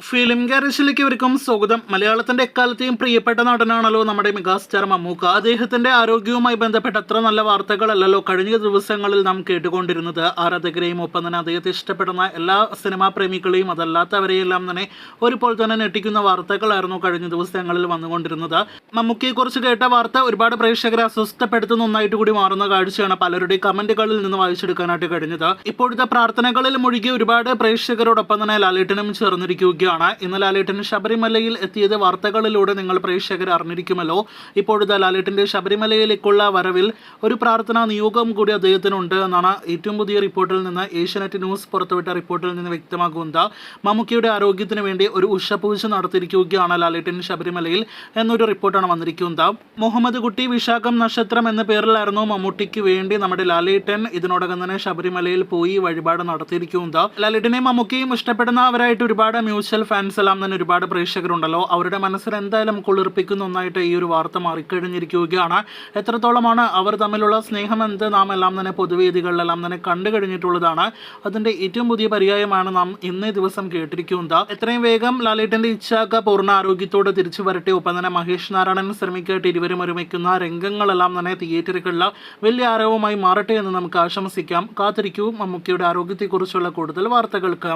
Film ഗാരേജിലേക്ക് ഇവർക്കും സ്വാഗതം. മലയാളത്തിന്റെ എക്കാലത്തെയും പ്രിയപ്പെട്ട നടനാണല്ലോ നമ്മുടെ മെഗാസ്റ്റാർ മമ്മൂക്ക. അദ്ദേഹത്തിന്റെ ആരോഗ്യവുമായി ബന്ധപ്പെട്ട അത്ര നല്ല വാർത്തകളല്ലല്ലോ കഴിഞ്ഞ ദിവസങ്ങളിൽ നാം കേട്ടുകൊണ്ടിരുന്നത്. ആരാധകരെയും ഒപ്പം തന്നെ അദ്ദേഹത്തെ ഇഷ്ടപ്പെടുന്ന എല്ലാ സിനിമാ പ്രേമികളെയും അതല്ലാത്തവരെയെല്ലാം തന്നെ ഒരുപോലെ തന്നെ ഞെട്ടിക്കുന്ന വാർത്തകളായിരുന്നു കഴിഞ്ഞ ദിവസങ്ങളിൽ വന്നുകൊണ്ടിരുന്നത്. മമ്മൂക്കയെക്കുറിച്ച് കേട്ട വാർത്ത ഒരുപാട് പ്രേക്ഷകരെ അസ്വസ്ഥപ്പെടുത്തുന്ന ഒന്നായിട്ട് കൂടി മാറുന്ന കാഴ്ചയാണ് പലരുടെ കമന്റുകളിൽ നിന്ന് വായിച്ചെടുക്കാനായിട്ട് കഴിഞ്ഞത്. ഇപ്പോഴത്തെ പ്രാർത്ഥനകളിൽ മുഴുകി ഒരുപാട് പ്രേക്ഷകരോടൊപ്പം തന്നെ ലാലേട്ടനും ചേർന്നിരിക്കുകയാണ്. ഇന്ന് ലാലേട്ടൻ ശബരിമലയിൽ എത്തിയത് വാർത്തകളിലൂടെ നിങ്ങൾ പ്രേക്ഷകർ അറിഞ്ഞിരിക്കുമല്ലോ. ഇപ്പോഴത്തെ ലാലേട്ടന്റെ ശബരിമലയിലേക്കുള്ള വരവിൽ ഒരു പ്രാർത്ഥനാ നിയോഗം കൂടി അദ്ദേഹത്തിനുണ്ട് എന്നാണ് ഏറ്റവും പുതിയ റിപ്പോർട്ടിൽ നിന്ന് ഏഷ്യാനെറ്റ് ന്യൂസ് പുറത്തുവിട്ട റിപ്പോർട്ടിൽ നിന്ന് വ്യക്തമാകുന്നത്. മമ്മൂക്കയുടെ ആരോഗ്യത്തിന് വേണ്ടി ഒരു ഉഷപൂജ നടത്തിയിരിക്കുകയാണ് ലാലേട്ടൻ ശബരിമലയിൽ എന്നൊരു റിപ്പോർട്ടാണ് വന്നിരിക്കുന്നത്. മുഹമ്മദ് കുട്ടി വിശാഖം നക്ഷത്രം എന്ന പേരിലായിരുന്നു മമ്മൂട്ടിക്ക് വേണ്ടി നമ്മുടെ ലാലേട്ടൻ ഇതിനോടകം തന്നെ ശബരിമലയിൽ പോയി വഴിപാട് നടത്തിയിരിക്കുന്നത്. ലാലേട്ടനെയും മമ്മൂക്കയും ഇഷ്ടപ്പെടുന്നവരായിട്ട് ഒരുപാട് മ്യൂച്വൽ ഫാൻസ് എല്ലാം തന്നെ ഒരുപാട് പ്രേക്ഷകരുണ്ടല്ലോ. അവരുടെ മനസ്സിൽ എന്തായാലും കുളിർപ്പിക്കുന്ന ഒന്നായിട്ട് ഈ ഒരു വാർത്ത മാറിക്കഴിഞ്ഞിരിക്കുകയാണ്. എത്രത്തോളമാണ് അവർ തമ്മിലുള്ള സ്നേഹം എന്ന് നാം എല്ലാം തന്നെ പൊതുവേദികളിലെല്ലാം തന്നെ കണ്ടു കഴിഞ്ഞിട്ടുള്ളതാണ്. അതിന്റെ ഏറ്റവും പുതിയ പര്യായമാണ് നാം ഇന്നേ ദിവസം കേട്ടിരിക്കുന്നത്. എത്രയും വേഗം ലാലേട്ടന്റെ ഇച്ഛാക്ക പൂർണ്ണ ആരോഗ്യത്തോടെ തിരിച്ചു വരട്ടെ. ഒപ്പം തന്നെ മഹേഷ് നാരായണൻ ശ്രമിക്കായിട്ട് ഇരുവരും ഒരുമിക്കുന്ന രംഗങ്ങളെല്ലാം തന്നെ തിയേറ്ററുകളിൽ വലിയ ആരവമായി മാറട്ടെ എന്ന് നമുക്ക് ആശംസിക്കാം. കാത്തിരിക്കൂ മമ്മൂക്കയുടെ ആരോഗ്യത്തെക്കുറിച്ചുള്ള കൂടുതൽ വാർത്തകൾക്ക്.